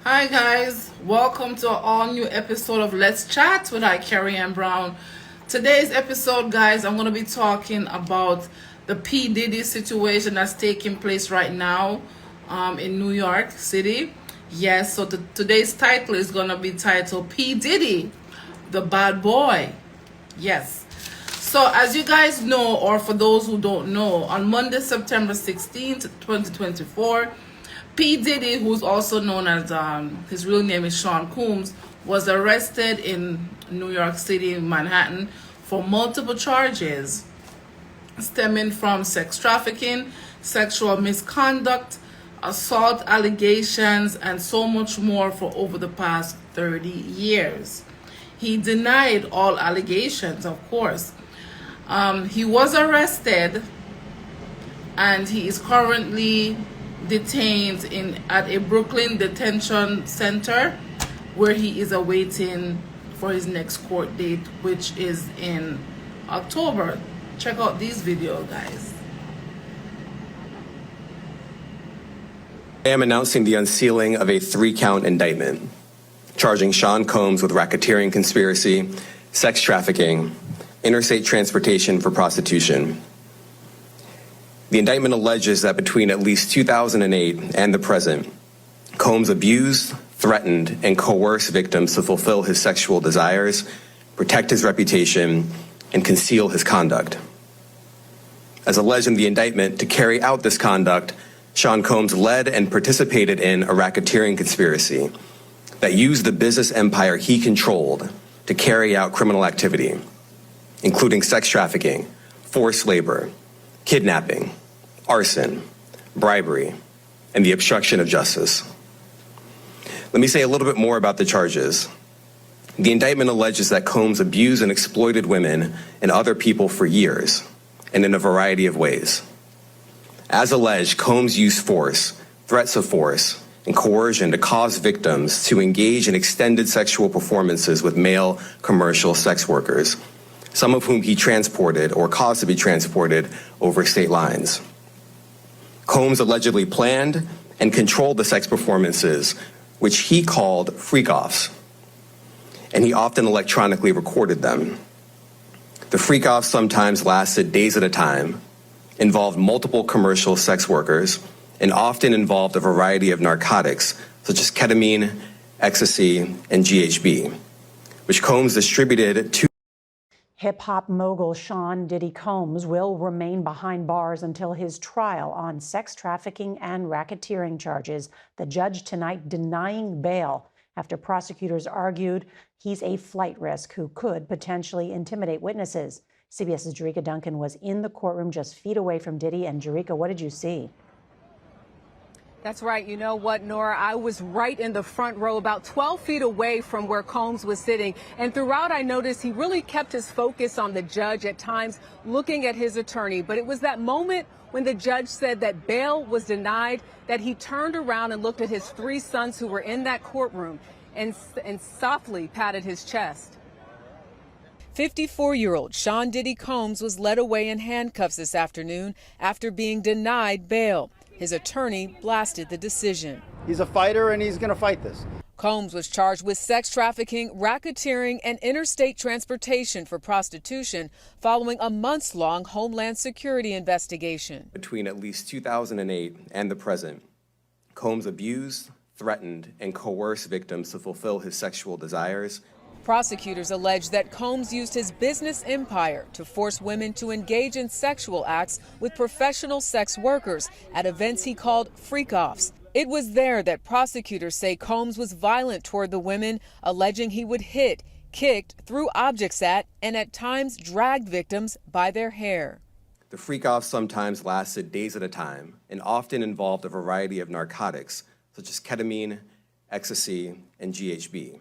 Hi guys, welcome to an all new episode of Let's Chat with KERRYANNBROWN. Today's episode, guys, I'm going to be talking about the P Diddy situation that's taking place right now in New York City. Yes, so today's title is going to be titled P Diddy, the bad boy. Yes. So as you guys know, or for those who don't know, on Monday, September 16th, 2024, P Diddy, who's also known as, his real name is Sean Combs, was arrested in New York City, Manhattan, for multiple charges stemming from sex trafficking, sexual misconduct, assault allegations, and so much more for over the past 30 years. He denied all allegations, of course. He was arrested and he is currently detained at a Brooklyn detention center where he is awaiting for his next court date, which is in October. Check out these videos, guys. I am announcing the unsealing of a 3-count indictment charging Sean Combs with racketeering conspiracy, sex trafficking, interstate transportation for prostitution. The indictment alleges that between at least 2008 and the present, Combs abused, threatened, and coerced victims to fulfill his sexual desires, protect his reputation, and conceal his conduct. As alleged in the indictment, to carry out this conduct, Sean Combs led and participated in a racketeering conspiracy that used the business empire he controlled to carry out criminal activity, including sex trafficking, forced labor, kidnapping, arson, bribery, and the obstruction of justice. Let me say a little bit more about the charges. The indictment alleges that Combs abused and exploited women and other people for years, and in a variety of ways. As alleged, Combs used force, threats of force, and coercion to cause victims to engage in extended sexual performances with male commercial sex workers, some of whom he transported or caused to be transported over state lines. Combs allegedly planned and controlled the sex performances, which he called freak-offs, and he often electronically recorded them. The freak-offs sometimes lasted days at a time, involved multiple commercial sex workers, and often involved a variety of narcotics, such as ketamine, ecstasy, and GHB, which Combs distributed to Hip-hop mogul Sean Diddy Combs will remain behind bars until his trial on sex trafficking and racketeering charges, the judge tonight denying bail after prosecutors argued he's a flight risk who could potentially intimidate witnesses. CBS's Jerika Duncan was in the courtroom just feet away from Diddy. And Jerika, what did you see? That's right. You know what, Nora? I was right in the front row, about 12 feet away from where Combs was sitting. And throughout, I noticed he really kept his focus on the judge, at times looking at his attorney. But it was that moment when the judge said that bail was denied that he turned around and looked at his 3 sons who were in that courtroom and softly patted his chest. 54-year-old Sean Diddy Combs was led away in handcuffs this afternoon after being denied bail. His attorney blasted the decision. He's a fighter and he's going to fight this. Combs was charged with sex trafficking, racketeering, and interstate transportation for prostitution following a months-long Homeland Security investigation. Between at least 2008 and the present, Combs abused, threatened, and coerced victims to fulfill his sexual desires. Prosecutors allege that Combs used his business empire to force women to engage in sexual acts with professional sex workers at events he called freak-offs. It was there that prosecutors say Combs was violent toward the women, alleging he would hit, kicked, threw objects at, and at times dragged victims by their hair. The freak-offs sometimes lasted days at a time and often involved a variety of narcotics, such as ketamine, ecstasy, and GHB.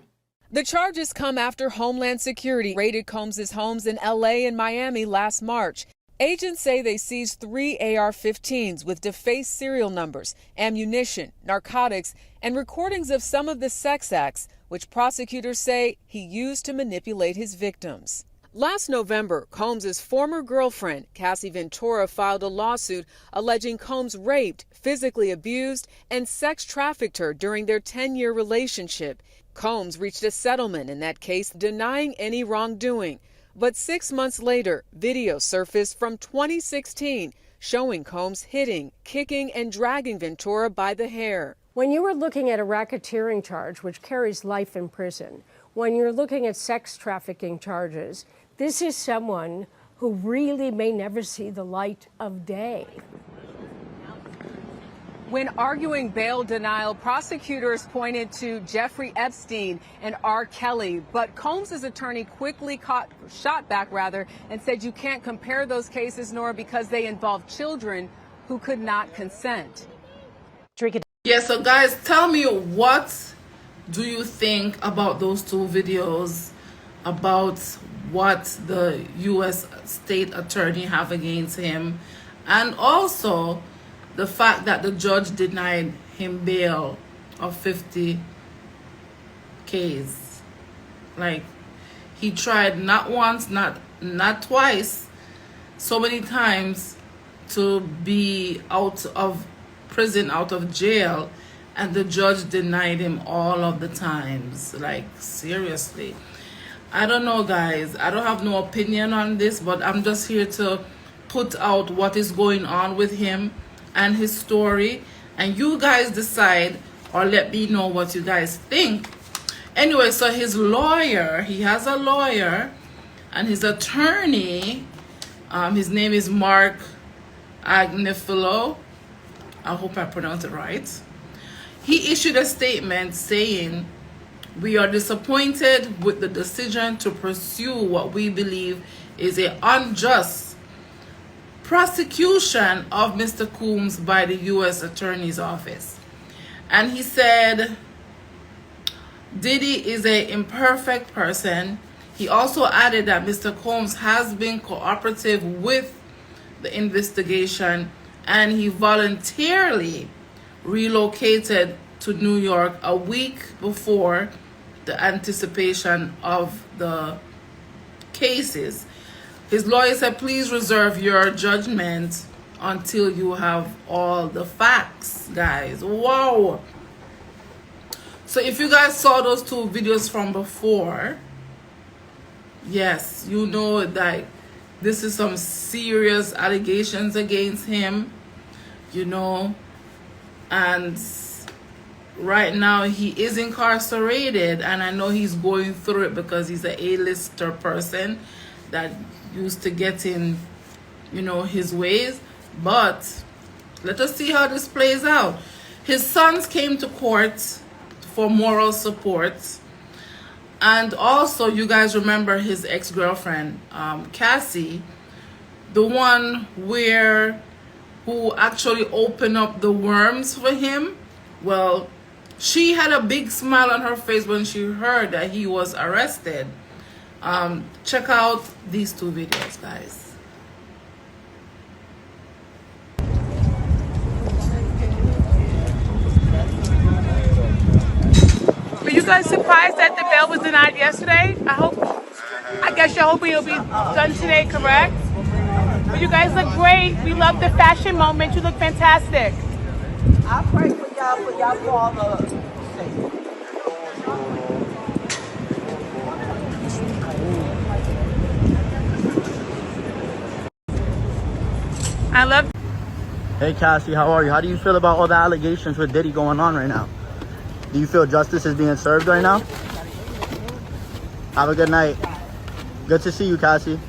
The charges come after Homeland Security raided Combs' homes in LA and Miami last March. Agents say they seized 3 AR-15s with defaced serial numbers, ammunition, narcotics, and recordings of some of the sex acts, which prosecutors say he used to manipulate his victims. Last November, Combs' former girlfriend, Cassie Ventura, filed a lawsuit alleging Combs raped, physically abused, and sex trafficked her during their 10-year relationship. Combs reached a settlement in that case, denying any wrongdoing. But 6 months later, video surfaced from 2016 showing Combs hitting, kicking, and dragging Ventura by the hair. When you are looking at a racketeering charge, which carries life in prison, when you're looking at sex trafficking charges, this is someone who really may never see the light of day. When arguing bail denial, prosecutors pointed to Jeffrey Epstein and R. Kelly, but Combs' attorney quickly shot back and said you can't compare those cases, Nora, because they involve children who could not consent. Yeah, so guys, tell me, what do you think about those two videos, about what the U.S. state attorney have against him, and also the fact that the judge denied him bail of 50 Ks. Like, he tried not once, not twice, so many times to be out of prison, out of jail, and the judge denied him all of the times. Like, seriously. I don't know, guys. I don't have no opinion on this, but I'm just here to put out what is going on with him and his story, and you guys decide or let me know what you guys think. Anyway, so his lawyer, he has a lawyer, and his attorney, his name is Mark Agnifilo. I hope I pronounced it right. He issued a statement saying, "We are disappointed with the decision to pursue what we believe is an unjust prosecution of Mr. Combs by the U.S. Attorney's Office." And he said, Diddy is an imperfect person. He also added that Mr. Combs has been cooperative with the investigation, and he voluntarily relocated to New York a week before the anticipation of the cases. His lawyer said, "Please reserve your judgment until you have all the facts," guys. Wow. So if you guys saw those two videos from before, yes, you know that this is some serious allegations against him, you know, and right now he is incarcerated, and I know he's going through it because he's an A-lister person that used to get in, you know, his ways. But let us see how this plays out. His sons came to court for moral support, and also you guys remember his ex-girlfriend, Cassie, the one who actually opened up the worms for him. Well, she had a big smile on her face when she heard that he was arrested. Check out these two videos, guys. Were you guys surprised that the bail was denied yesterday? I guess you're hoping it'll be done today, correct? But you guys look great. We love the fashion moment. You look fantastic. I pray for y'all for all the I love. Hey Cassie, how are you? How do you feel about all the allegations with Diddy going on right now? Do you feel justice is being served right now? Have a good night. Good to see you, Cassie.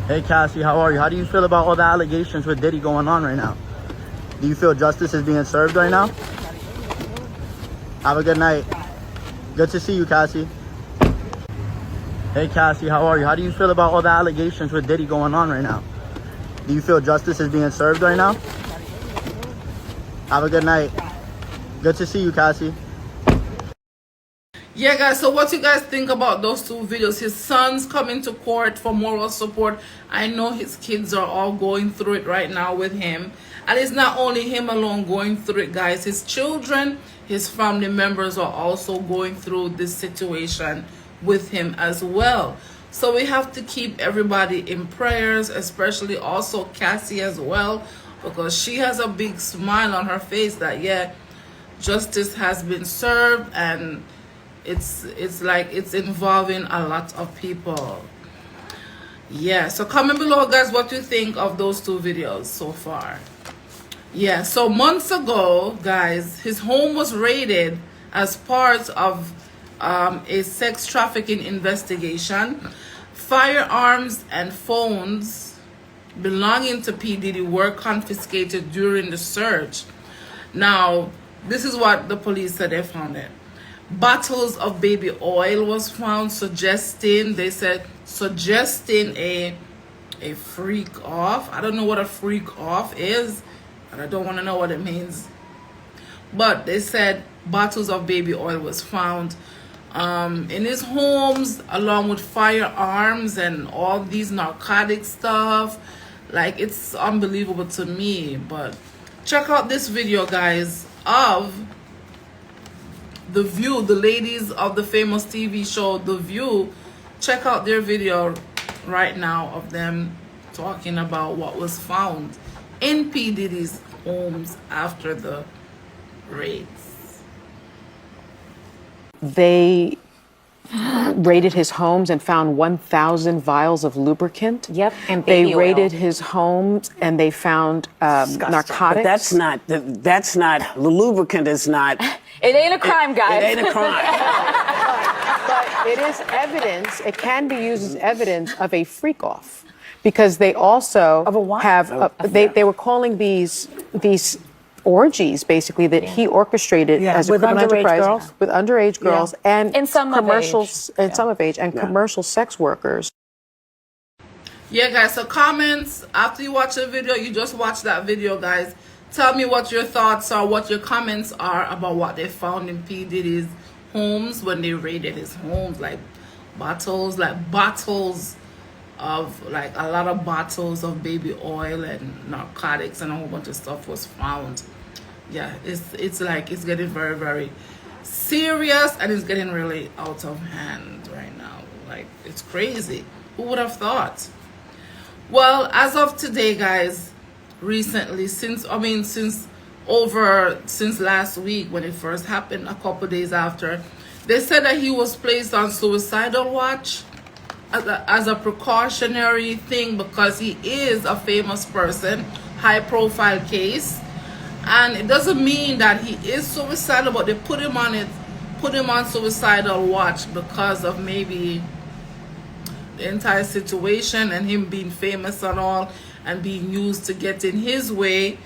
Hey Cassie, how are you? How do you feel about all the allegations with Diddy going on right now? Do you feel justice is being served right now? Have a good night. Good to see you, Cassie. Hey Cassie, how are you? How do you feel about all the allegations with Diddy going on right now? Do you feel justice is being served right now? Have a good night. Good to see you, Cassie. Yeah, guys, so what you guys think about those two videos? His sons coming to court for moral support. I know his kids are all going through it right now with him. And it's not only him alone going through it, guys. His children, his family members are also going through this situation with him as well. So we have to keep everybody in prayers, especially also Cassie as well, because she has a big smile on her face that, yeah, justice has been served, and it's like it's involving a lot of people. Yeah, so comment below, guys, what you think of those two videos so far. Yeah, so months ago, guys, his home was raided as part of a sex trafficking investigation. Firearms and phones belonging to P Diddy were confiscated during the search. Now, this is what the police said they found it. Bottles of baby oil was found, suggesting a freak off. I don't know what a freak off is, and I don't want to know what it means. But they said bottles of baby oil was found in his homes, along with firearms and all these narcotic stuff. Like, it's unbelievable to me. But check out this video, guys, of The View, the ladies of the famous TV show The View. Check out their video right now of them talking about what was found in P Diddy's homes after the raids. They raided his homes and found 1,000 vials of lubricant. Yep, and they baby raided oil. his homes and they found narcotics. But that's not the lubricant is not. It ain't a crime, guys. It ain't a crime. But it is evidence, it can be used as evidence of a freak-off, because they also Of a what? have, they were calling these orgies, basically, that he orchestrated as a with criminal underage enterprise girls. with underage girls and And some of commercials, age. and some of age, and commercial sex workers. Yeah, guys, so comments after you watch the video. You just watch that video, guys. Tell me what your thoughts are, what your comments are about what they found in P Diddy's homes when they raided his homes. Like bottles of, like, a lot of bottles of baby oil and narcotics, and a whole bunch of stuff was found. Yeah, it's like it's getting very, very serious, and it's getting really out of hand right now. Like, it's crazy. Who would have thought? Well, as of today, guys, recently, since last week when it first happened, a couple days after, they said that he was placed on suicidal watch as a precautionary thing, because he is a famous person, high profile case, and it doesn't mean that he is suicidal, but they put him on suicidal watch because of maybe the entire situation and him being famous and all, and being used to get in his way.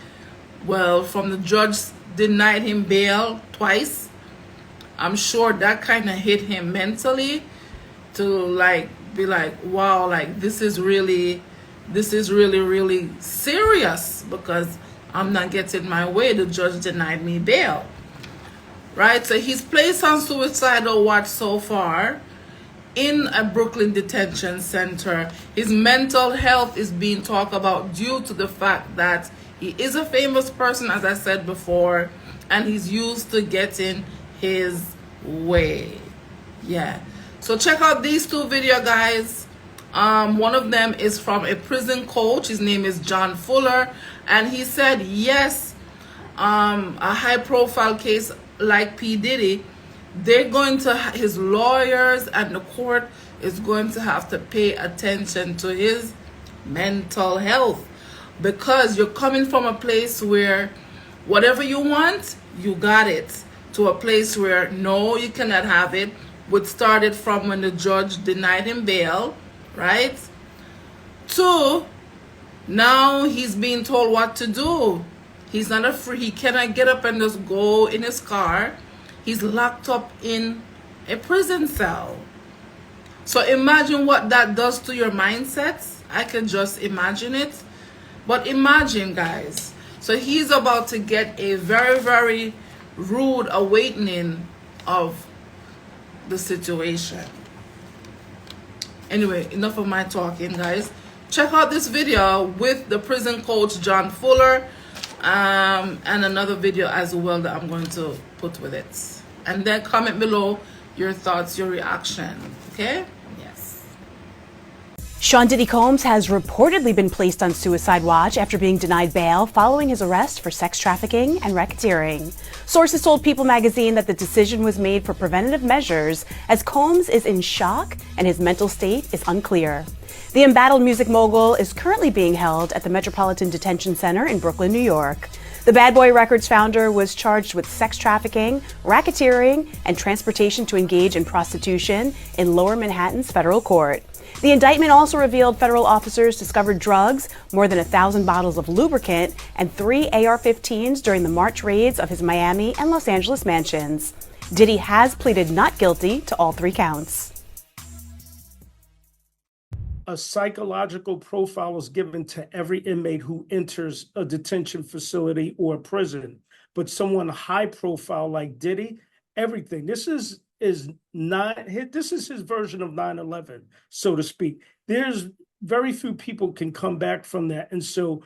Well, from the judge denied him bail twice. I'm sure that kind of hit him mentally, to like be like, wow, like this is really serious, because I'm not getting my way. The judge denied me bail, right? So he's placed on suicidal watch so far in a Brooklyn detention center. His mental health is being talked about due to the fact that he is a famous person, as I said before, and he's used to getting his way. Yeah. So check out these two videos, guys. One of them is from a prison coach. His name is John Fuller, and he said, yes, a high-profile case like P Diddy, they're going to, his lawyers and the court is going to have to pay attention to his mental health, because you're coming from a place where whatever you want, you got it, to a place where no, you cannot have it, which started from when the judge denied him bail, right? To now he's being told what to do. He's not free. He cannot get up and just go in his car. He's locked up in a prison cell. So imagine what that does to your mindsets. I can just imagine it. But imagine, guys. So he's about to get a very, very rude awakening of the situation. Anyway, enough of my talking, guys. Check out this video with the prison coach John Fuller, and another video as well that I'm going to put with it. And then comment below your thoughts, your reaction. Okay? Yes. Sean Diddy Combs has reportedly been placed on suicide watch after being denied bail following his arrest for sex trafficking and racketeering. Sources told People magazine that the decision was made for preventative measures as Combs is in shock and his mental state is unclear. The embattled music mogul is currently being held at the Metropolitan Detention Center in Brooklyn, New York. The Bad Boy Records founder was charged with sex trafficking, racketeering, and transportation to engage in prostitution in Lower Manhattan's federal court. The indictment also revealed federal officers discovered drugs, more than 1,000 bottles of lubricant, and 3 AR-15s during the March raids of his Miami and Los Angeles mansions. Diddy has pleaded not guilty to all 3 counts. A psychological profile is given to every inmate who enters a detention facility or a prison. But someone high profile like Diddy, everything. This is his version of 9/11, so to speak. There's very few people can come back from that. And so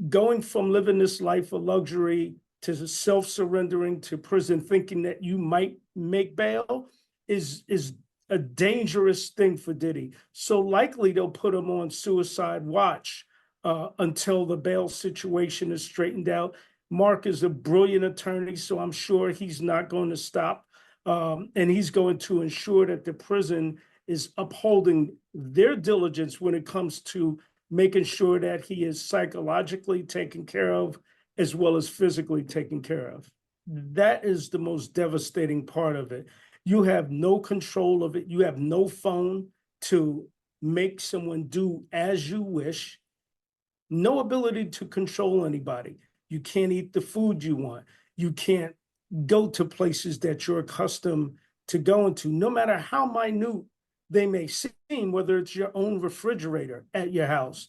going from living this life of luxury to self-surrendering to prison, thinking that you might make bail is a dangerous thing for Diddy. So likely they'll put him on suicide watch until the bail situation is straightened out. Mark is a brilliant attorney, so I'm sure he's not going to stop. And he's going to ensure that the prison is upholding their diligence when it comes to making sure that he is psychologically taken care of as well as physically taken care of. That is the most devastating part of it. You have no control of it. You have no phone to make someone do as you wish. No ability to control anybody. You can't eat the food you want. You can't go to places that you're accustomed to going to, no matter how minute they may seem, whether it's your own refrigerator at your house.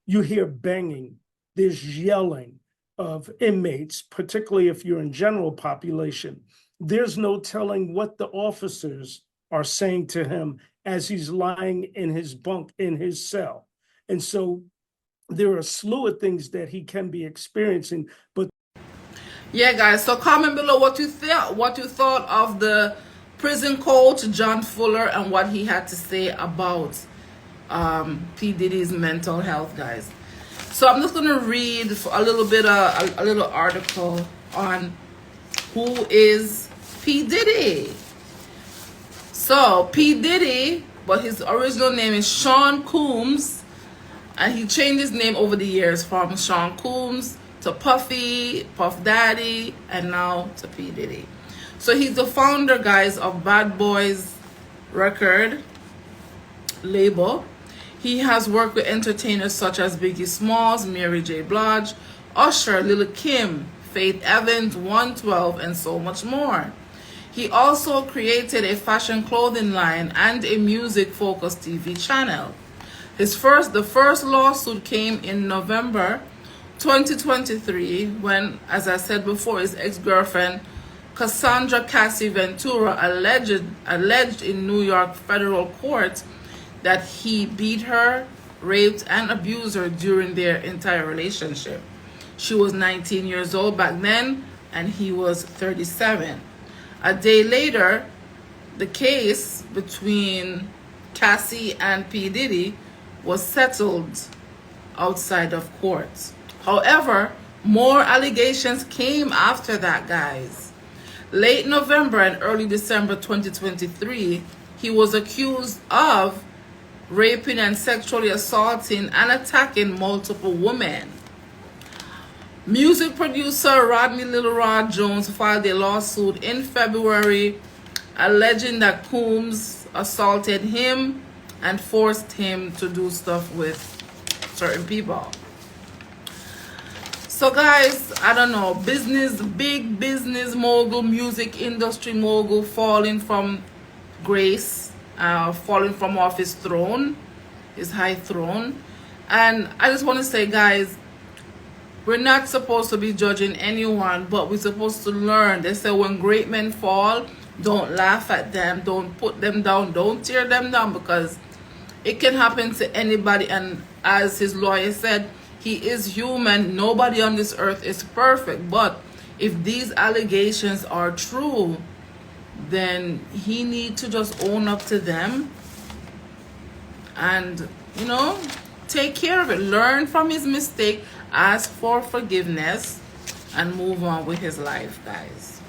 You hear banging, there's yelling of inmates, particularly if you're in general population. There's no telling what the officers are saying to him as he's lying in his bunk in his cell. And so there are a slew of things that he can be experiencing, but yeah, guys, so comment below what you thought of the prison coach John Fuller and what he had to say about P Diddy's mental health, guys. So I'm just gonna read a little article on who is P Diddy. So P Diddy, but his original name is Sean Combs, and he changed his name over the years from Sean Combs to Puffy, Puff Daddy, and now to P Diddy. So he's the founder, guys, of Bad Boys record label. He has worked with entertainers such as Biggie Smalls, Mary J. Blige, Usher, Lil' Kim, Faith Evans, 112, and so much more. He also created a fashion clothing line and a music-focused TV channel. The first lawsuit came in November 2023 when, as I said before, his ex-girlfriend Cassandra Cassie Ventura alleged in New York federal court that he beat her, raped, and abused her during their entire relationship. She was 19 years old back then, and he was 37. A day later, the case between Cassie and P Diddy was settled outside of court. However, more allegations came after that, guys. Late November and early December 2023, he was accused of raping and sexually assaulting and attacking multiple women. Music producer Rodney Little Rod Jones filed a lawsuit in February alleging that Combs assaulted him and forced him to do stuff with certain people. So guys, I don't know, big business mogul, music industry mogul falling from grace, falling from off his throne, his high throne. And I just want to say, guys, we're not supposed to be judging anyone, but we're supposed to learn. They say when great men fall, don't laugh at them, don't put them down, don't tear them down, because it can happen to anybody. And as his lawyer said, he is human. Nobody on this earth is perfect. But if these allegations are true, then he needs to just own up to them and you know, take care of it. Learn from his mistake, ask for forgiveness, and move on with his life, guys.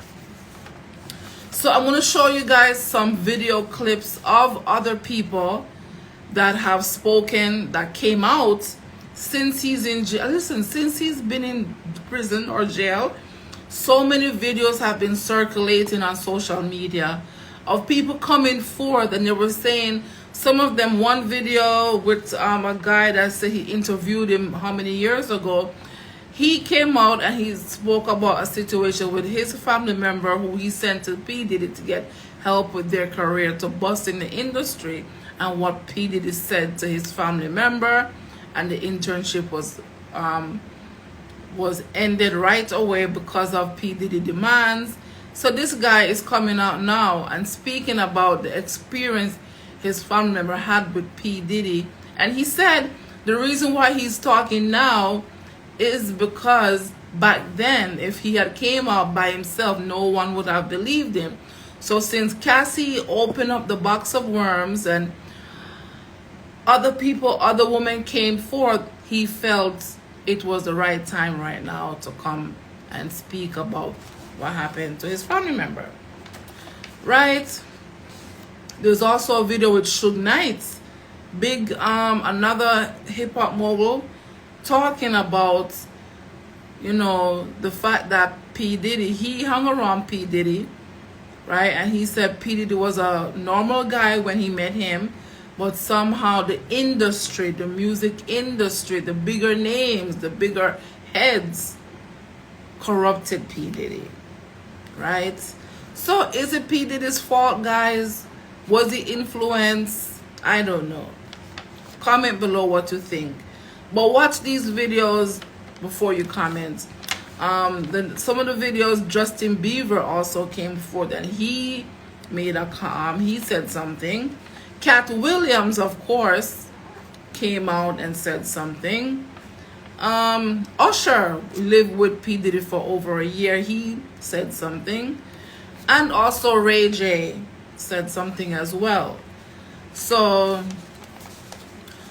So I'm going to show you guys some video clips of other people that have spoken, that came out since he's in jail. Listen, since he's been in prison or jail, so many videos have been circulating on social media of people coming forth, and they were saying, some of them, one video with a guy that said he interviewed him how many years ago, he came out and he spoke about a situation with his family member who he sent to P Diddy to get help with their career, to bust in the industry, and what P Diddy said to his family member, and the internship was ended right away because of P Diddy demands. So this guy is coming out now and speaking about the experience his family member had with P Diddy, and he said the reason why he's talking now is because back then, if he had came out by himself, no one would have believed him. So since Cassie opened up the box of worms and other women came forth, he felt it was the right time right now to come and speak about what happened to his family member. Right? There's also a video with SUGE KNIGHT, big another hip-hop mogul, talking about, you know, the fact that P Diddy, he hung around P Diddy, right? And he said P Diddy was a normal guy when he met him, but somehow the industry, the music industry, the bigger names, the bigger heads corrupted P Diddy, right? So is it P Diddy's fault, guys? Was he influenced? I don't know. Comment below what you think. But watch these videos before you comment. Some of the videos, Justin Bieber also came forth and he made a he said something. Cat Williams, of course, came out and said something. Usher lived with P Diddy for over a year. He said something. And also Ray J said something as well. So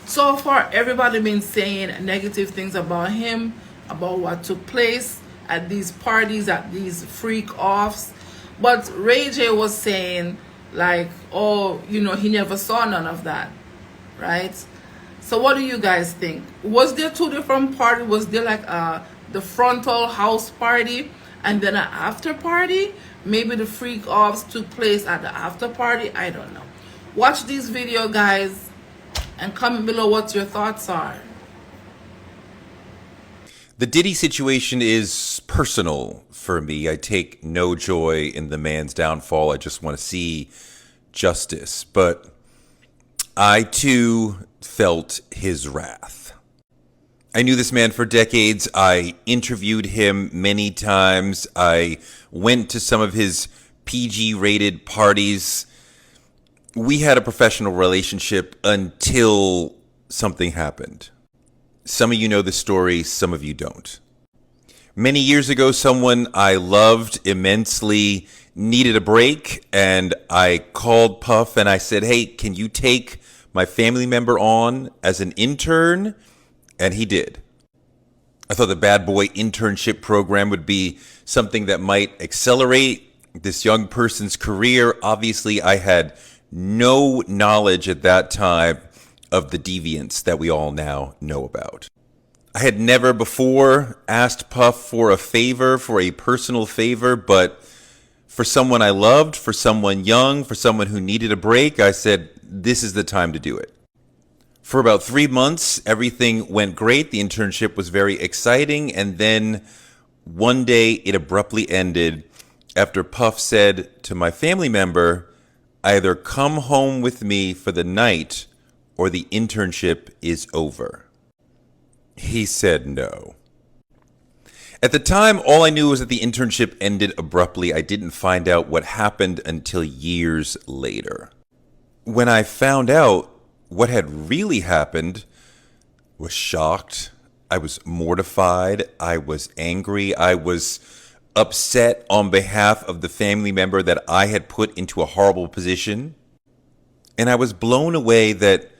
far, everybody been saying negative things about him, about what took place at these parties, at these freak offs. But Ray J was saying, like, oh, you know, he never saw none of that, right? So what do you guys think? Was there two different parties? Was there like the frontal house party and then an after party? Maybe the freak offs took place at the after party. I don't know. Watch this video, guys, and comment below what your thoughts are. The Diddy situation is personal for me. I take no joy in the man's downfall. I just want to see justice. But I, too, felt his wrath. I knew this man for decades. I interviewed him many times. I went to some of his PG-rated parties. We had a professional relationship until something happened. Some of you know the story, some of you don't. Many years ago, someone I loved immensely needed a break, and I called Puff and I said, hey, can you take my family member on as an intern? And he did. I thought the Bad Boy internship program would be something that might accelerate this young person's career. Obviously, I had no knowledge at that time of the deviance that we all now know about. I had never before asked Puff for a favor, for a personal favor, but for someone I loved, for someone young, for someone who needed a break, I said, this is the time to do it. For about 3 months, everything went great. The internship was very exciting, and then one day it abruptly ended after Puff said to my family member, either come home with me for the night or the internship is over. He said no. At the time, all I knew was that the internship ended abruptly. I didn't find out what happened until years later. When I found out what had really happened, I was shocked. I was mortified. I was angry. I was upset on behalf of the family member that I had put into a horrible position. And I was blown away that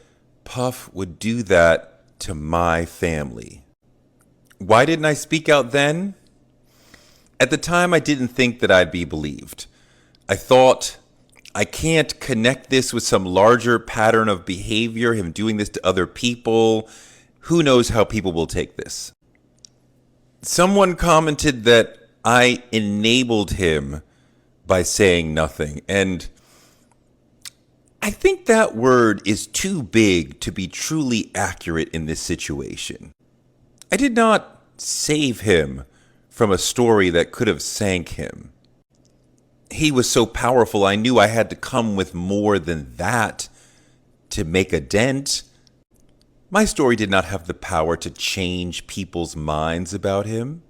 Puff would do that to my family. Why didn't I speak out then? At the time, I didn't think that I'd be believed. I thought, I can't connect this with some larger pattern of behavior, him doing this to other people. Who knows how people will take this? Someone commented that I enabled him by saying nothing, and I think that word is too big to be truly accurate in this situation. I did not save him from a story that could have sank him. He was so powerful, I knew I had to come with more than that to make a dent. My story did not have the power to change people's minds about him.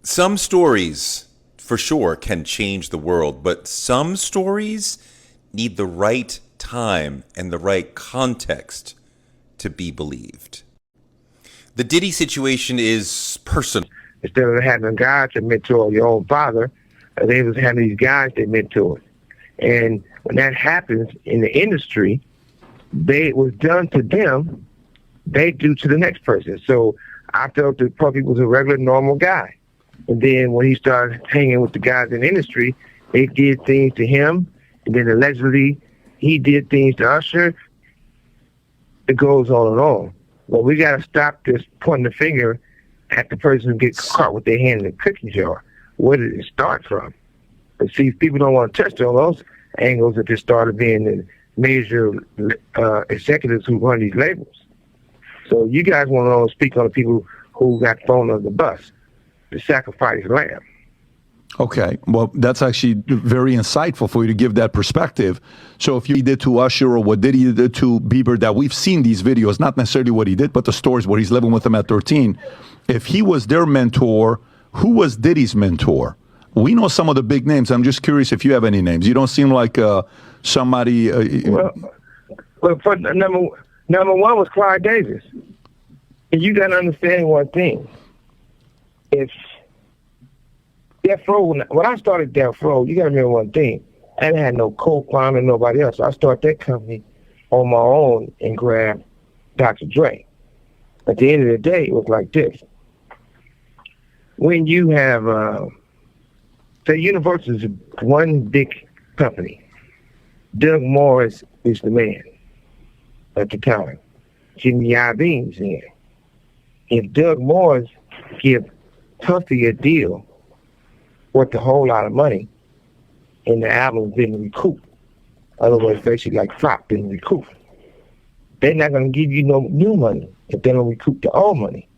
Some stories, for sure, can change the world, but some stories need the right time and the right context to be believed. The Diddy situation is personal. Instead of having God to mentor your own father, they was having these guys they mentored. And when that happens in the industry, it was done to them, they do to the next person. So I felt that Puffy was a regular, normal guy. And then when he started hanging with the guys in the industry, they did things to him. And then allegedly, he did things to Usher. It goes on and on. Well, we got to stop this pointing the finger at the person who gets caught with their hand in the cookie jar. Where did it start from? But see, people don't want to touch on those angles that just started being the major executives who run these labels. So you guys want to speak on the people who got thrown under the bus, the sacrifice lamb. Okay, well, that's actually very insightful for you to give that perspective. So if you did to Usher or what Diddy did to Bieber, that we've seen these videos, not necessarily what he did, but the stories where he's living with them at 13. If he was their mentor, who was Diddy's mentor? We know some of the big names. I'm just curious if you have any names. You don't seem like somebody... well, for number one was Clyde Davis. And you got to understand one thing. If Death Row, when I started Death Row, you got to remember one thing. I didn't have no co-founder, nobody else. So I started that company on my own and grabbed Dr. Dre. At the end of the day, it was like this. When you have, say, Universal is one big company. Doug Morris is the man at the time. Jimmy Iovine's in. If Doug Morris give Puffy a deal worth a whole lot of money, and the album didn't recoup, in other words, basically like flop didn't recoup, they're not going to give you no new money if they don't recoup the old money.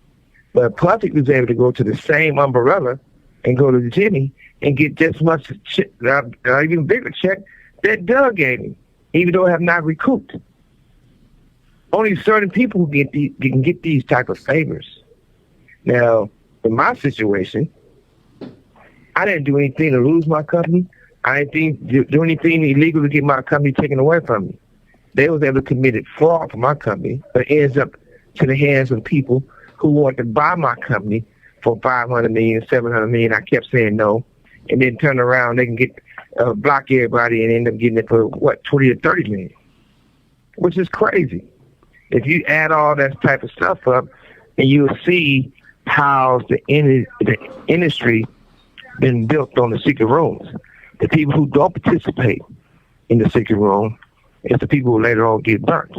But Puffy was able to go to the same umbrella and go to Jimmy and get just much, even bigger check that Doug gave him, even though it have not recouped. Only certain people can get these type of favors. Now, in my situation, I didn't do anything to lose my company. I didn't do anything illegal to get my company taken away from me. They was able to commit fraud for my company, but it ends up to the hands of people who want to buy my company for $500 million, $700 million. I kept saying no, and then turn around, they can get block everybody and end up getting it for what, 20 or 30 million, which is crazy. If you add all that type of stuff up, and you'll see how the industry been built on the secret rooms. The people who don't participate in the secret room is the people who later on get burnt.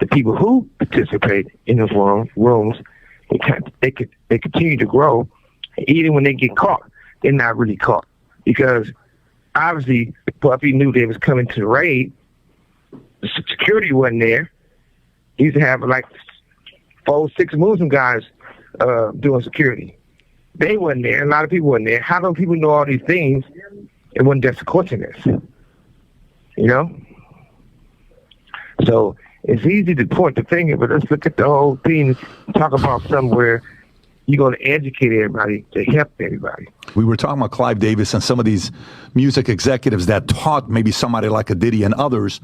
The people who participate in those rooms, they continue to grow. Even when they get caught, they're not really caught. Because obviously, Puffy knew they was coming to the raid. The security wasn't there. He used to have like 4, 6 Muslim guys doing security. They wasn't there. A lot of people wasn't there. How do people know all these things? It wasn't just a coincidence. You know? So it's easy to point the finger, but let's look at the whole thing, talk about somewhere you're going to educate everybody to help everybody. We were talking about Clive Davis and some of these music executives that taught maybe somebody like a Diddy and others.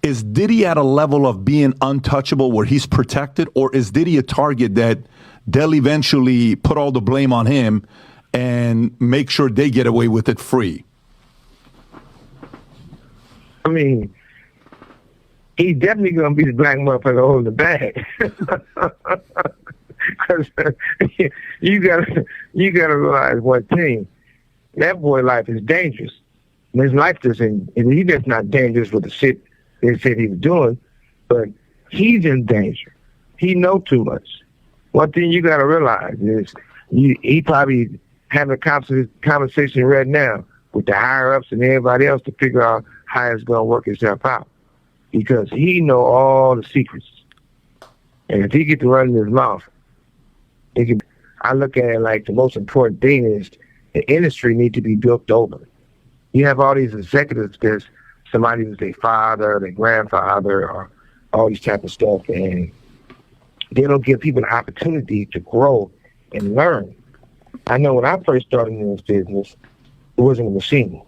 Is Diddy at a level of being untouchable where he's protected, or is Diddy a target that they'll eventually put all the blame on him and make sure they get away with it free? I mean, he's definitely gonna be the black motherfucker holding the bag. Because you gotta realize one thing: that boy life is dangerous. His life doesn't, and he's just not dangerous with the shit they said he was doing, but he's in danger. He know too much. One thing you gotta realize is he probably having a conversation right now with the higher ups and everybody else to figure out how it's gonna work itself out, because he know all the secrets, and if he get to run his mouth, I look at it like the most important thing is the industry need to be built over. You have all these executives that's somebody was their father, their grandfather, or all these type of stuff, and they don't give people an opportunity to grow and learn. I know when I first started in this business, it wasn't a machine.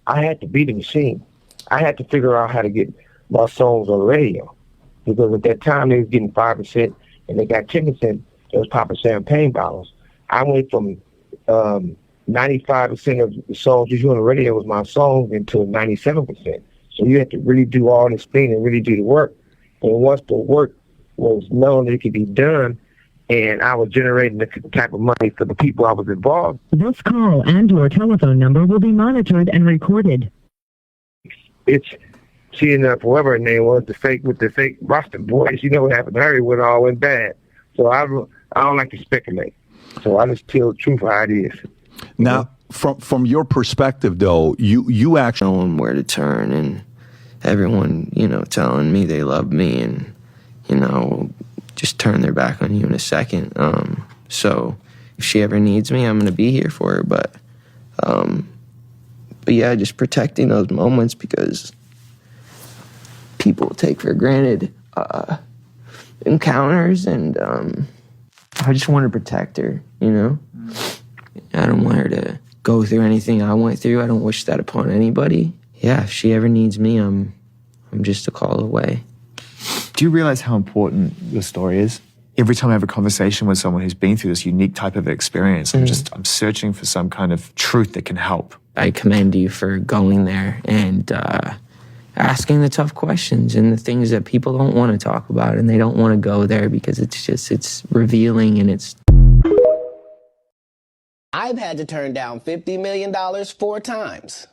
I had to be the machine. I had to figure out how to get my songs on the radio, because at that time they was getting 5% and they got 10%. They was popping champagne bottles. I went from 95% of the songs you hear on the radio was my songs into 97%. So you had to really do all this thing and really do the work. And once the work was known that it could be done, and I was generating the type of money for the people I was involved. This call and/or telephone number will be monitored and recorded. It's seeing whoever her name was, the fake Boston boys. You know what happened to her when it all went bad. So I don't like to speculate. So I just tell the truth how it is. Now, from your perspective, though, you actually knowing where to turn, and everyone, telling me they love me, and just turn their back on you in a second. So if she ever needs me, I'm gonna be here for her. But yeah, just protecting those moments, because people take for granted encounters, and I just want to protect her. I don't want her to go through anything I went through. I don't wish that upon anybody. Yeah, if she ever needs me, I'm just a call away. Do you realize how important your story is? Every time I have a conversation with someone who's been through this unique type of experience, I'm searching for some kind of truth that can help. I commend you for going there and asking the tough questions and the things that people don't want to talk about, and they don't want to go there because it's revealing, and it's... I've had to turn down $50 million 4 times.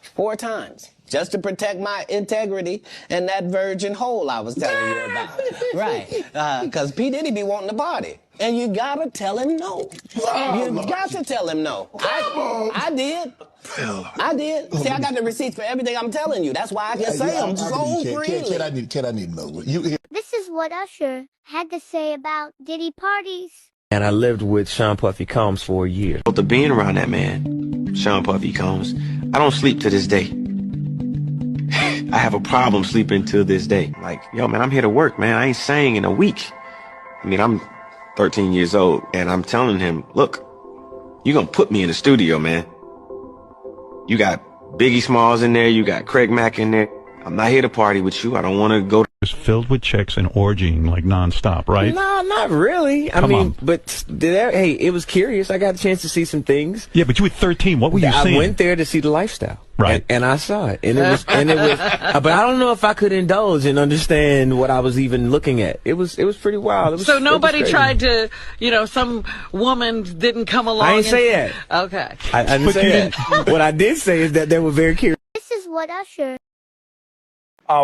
4 times. Just to protect my integrity and that virgin hole I was telling you about. Right. Because P Diddy be wanting to party. And you gotta tell him no. You got to tell him no. I did. I did. See, I got the receipts for everything I'm telling you. That's why I can say them so freely. Kid, I need to know. This is what Usher had to say about Diddy parties. And I lived with Sean Puffy Combs for a year. After being around that man, Sean Puffy Combs, I don't sleep to this day. I have a problem sleeping to this day. Like, yo, man, I'm here to work, man. I ain't sang in a week. I mean, I'm 13 years old, and I'm telling him, look, you're gonna put me in the studio, man. You got Biggie Smalls in there, you got Craig Mack in there. I'm not here to party with you. I don't want to go. It's filled with chicks and orgying like nonstop, right? No, not really. I mean, but hey, it was curious. I got a chance to see some things. Yeah, but you were 13. What were you seeing? I went there to see the lifestyle. Right. And I saw it. And it was, but I don't know if I could indulge and understand what I was even looking at. It was pretty wild. So nobody tried to, some woman didn't come along. I didn't say that. Okay. I didn't say that. What I did say is that they were very curious. This is what Usher.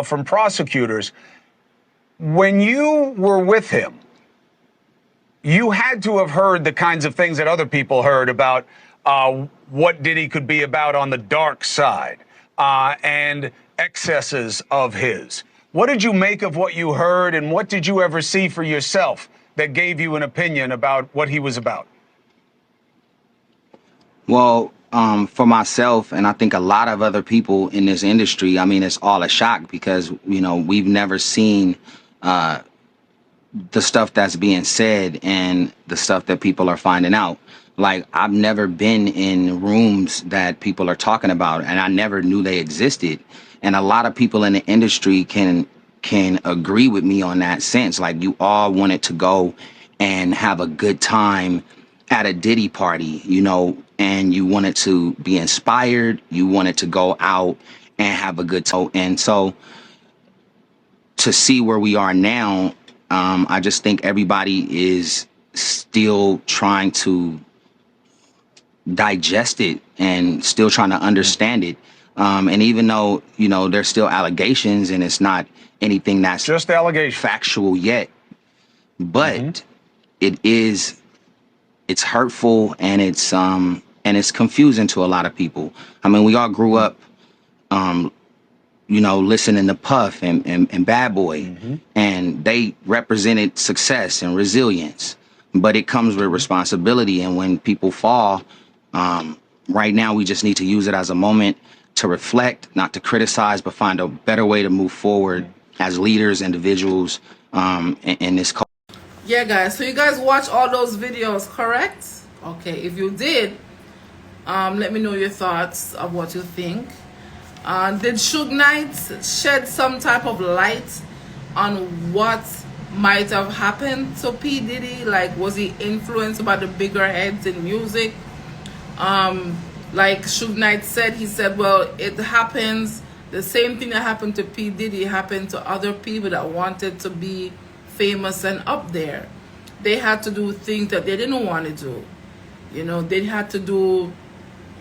From prosecutors, when you were with him, you had to have heard the kinds of things that other people heard about what Diddy could be about on the dark side and excesses of his. What did you make of what you heard, and what did you ever see for yourself that gave you an opinion about what he was about? Well, for myself, and I think a lot of other people in this industry, I mean, it's all a shock because, we've never seen the stuff that's being said and the stuff that people are finding out. Like, I've never been in rooms that people are talking about, and I never knew they existed. And a lot of people in the industry can agree with me on that sense. Like, you all wanted to go and have a good time at a Diddy party, and you wanted to be inspired. You wanted to go out and have a good time. And so to see where we are now, I just think everybody is still trying to digest it and still trying to understand it. And even though, you know, there's still allegations and it's not anything that's just factual yet, but it's hurtful and it's confusing to a lot of people. I mean, we all grew up, you know, listening to Puff and Bad Boy, and they represented success and resilience, but it comes with responsibility. And when people fall, right now, we just need to use it as a moment to reflect, not to criticize, but find a better way to move forward as leaders, individuals, in this culture. Yeah, guys. So you guys watch all those videos, correct? Okay. If you did, let me know your thoughts of what you think. Did SUGE KNIGHT shed some type of light on what might have happened to P Diddy? Like, was he influenced by the bigger heads in music? Like SUGE KNIGHT said, he said, well, it happens, the same thing that happened to P Diddy happened to other people that wanted to be famous and up there. They had to do things that they didn't want to do. You know, they had to do,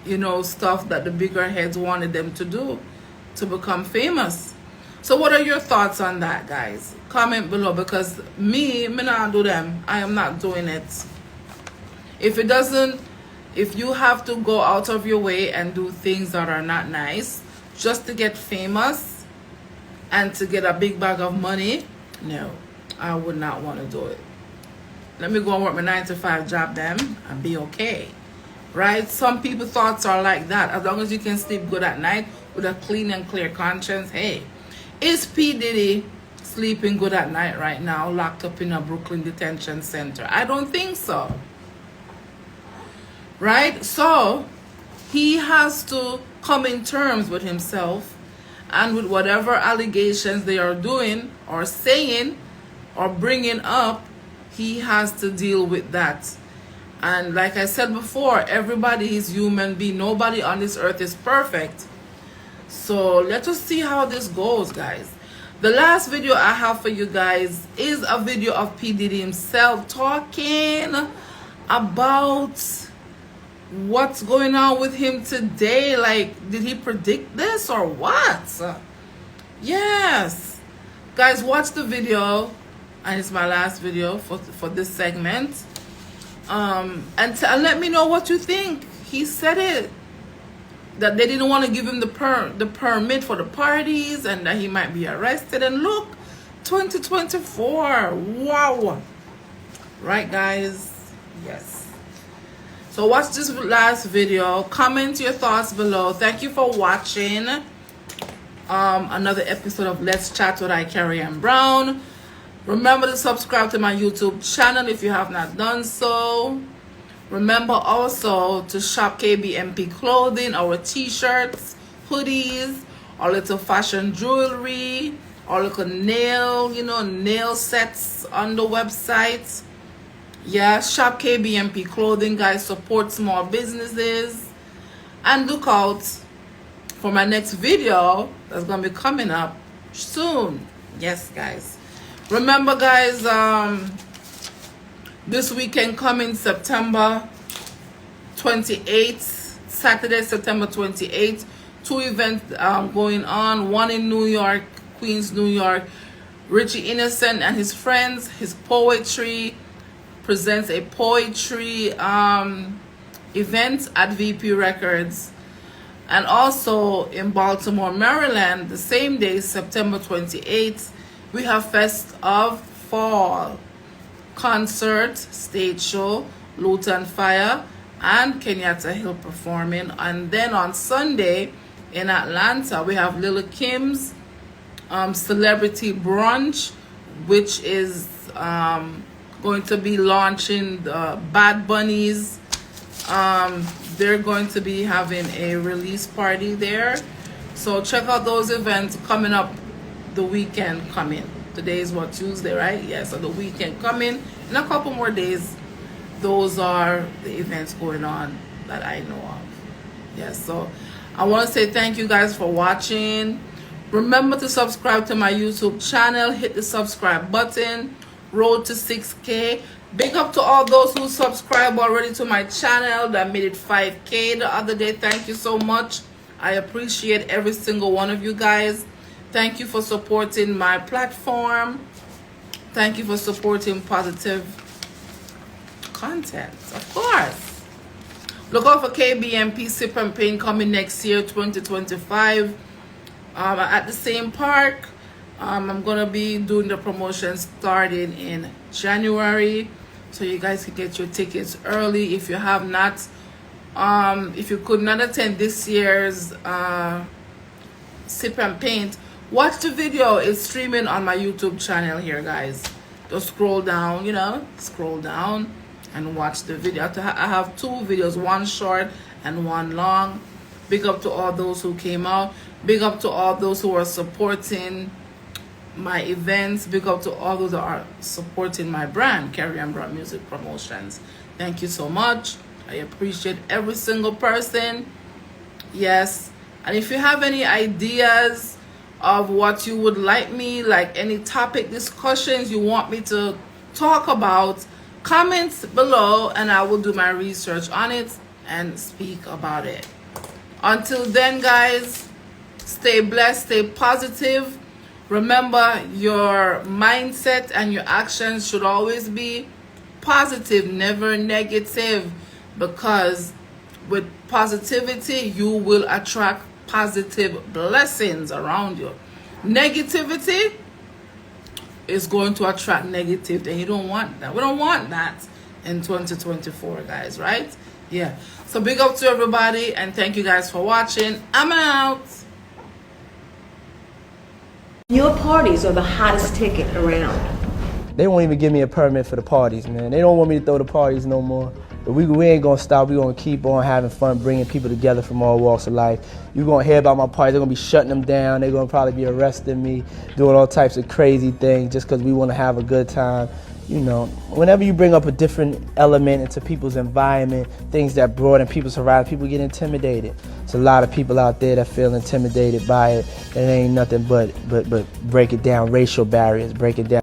you know, stuff that the bigger heads wanted them to do to become famous. So what are your thoughts on that, guys? Comment below, because me not do them. I am not doing it. If you have to go out of your way and do things that are not nice just to get famous and to get a big bag of money, no, I would not want to do it. Let me go and work my 9-to-5 job then and be okay. Right? Some people's thoughts are like that. As long as you can sleep good at night with a clean and clear conscience. Hey, is P Diddy sleeping good at night right now, locked up in a Brooklyn detention center? I don't think so. Right? So he has to come in terms with himself and with whatever allegations they are doing or saying or bringing up. He has to deal with that. And like I said before, everybody is human being. Nobody on this earth is perfect. So let us see how this goes, guys. The last video I have for you guys is a video of P Diddy himself talking about what's going on with him today. Like, did he predict this or what? Yes. Guys, watch the video. And it's my last video for this segment. And let me know what you think. He said it, that they didn't want to give him the permit for the parties and that he might be arrested. And look, 2024. Wow. Right, guys? Yes. So watch this last video. Comment your thoughts below. Thank you for watching another episode of Let's Chat with Kerryanbrown. Remember to subscribe to my YouTube channel if you have not done so. Remember also to shop KBMP clothing, our t-shirts, hoodies, our little fashion jewelry, our little nail sets on the website. Yeah, shop KBMP clothing, guys. Support small businesses. And look out for my next video that's going to be coming up soon. Yes, guys. Remember, guys, this weekend coming September 28th, Saturday, September 28th, 2 events going on. One in New York, Queens, New York. Richie Innocent and his friends, his poetry presents a poetry event at VP Records. And also in Baltimore, Maryland, the same day, September 28th, we have Fest of Fall, concert, stage show, Luton Fire, and Kenyatta Hill performing. And then on Sunday in Atlanta, we have Lil' Kim's Celebrity Brunch, which is going to be launching the Bad Bunnies. They're going to be having a release party there. So check out those events coming up. The weekend coming. Today is what, Tuesday, right? Yeah, so the weekend coming. In a couple more days, those are the events going on that I know of. Yes, so I want to say thank you guys for watching. Remember to subscribe to my YouTube channel. Hit the subscribe button. Road to 6K. Big up to all those who subscribe already to my channel that made it 5K the other day. Thank you so much. I appreciate every single one of you guys. Thank you for supporting my platform. Thank you for supporting positive content, of course. Look out for KBMP Sip and Pain coming next year, 2025. At the same park. I'm gonna be doing the promotion starting in January, so you guys can get your tickets early if you have not. If you could not attend this year's Sip and Paint, watch the video. It's streaming on my YouTube channel here, guys. Just scroll down, you know, scroll down and watch the video. I have 2 videos, one short and one long. Big up to all those who came out. Big up to all those who are supporting my events. Big up to all those that are supporting my brand, KERRYANNBROWN Music Promotions. Thank you so much. I appreciate every single person. Yes. And if you have any ideas of what you would like me, like any topic discussions you want me to talk about, comments below and I will do my research on it and speak about it. Until then, guys, stay blessed, stay positive. Remember, your mindset and your actions should always be positive, never negative, because with positivity, you will attract positive blessings around you. Negativity is going to attract negative, and you don't want that. We don't want that in 2024, guys, right? Yeah. So big up to everybody, and thank you guys for watching. I'm out. Your parties are the hottest ticket around. They won't even give me a permit for the parties, man. They don't want me to throw the parties no more. But we ain't gonna stop. We're gonna keep on having fun, bringing people together from all walks of life. You're gonna hear about my parties. They're gonna be shutting them down. They're gonna probably be arresting me, doing all types of crazy things just because we wanna have a good time. You know, whenever you bring up a different element into people's environment, things that broaden people's horizons, people get intimidated. There's a lot of people out there that feel intimidated by it. It ain't nothing but break it down, racial barriers, break it down.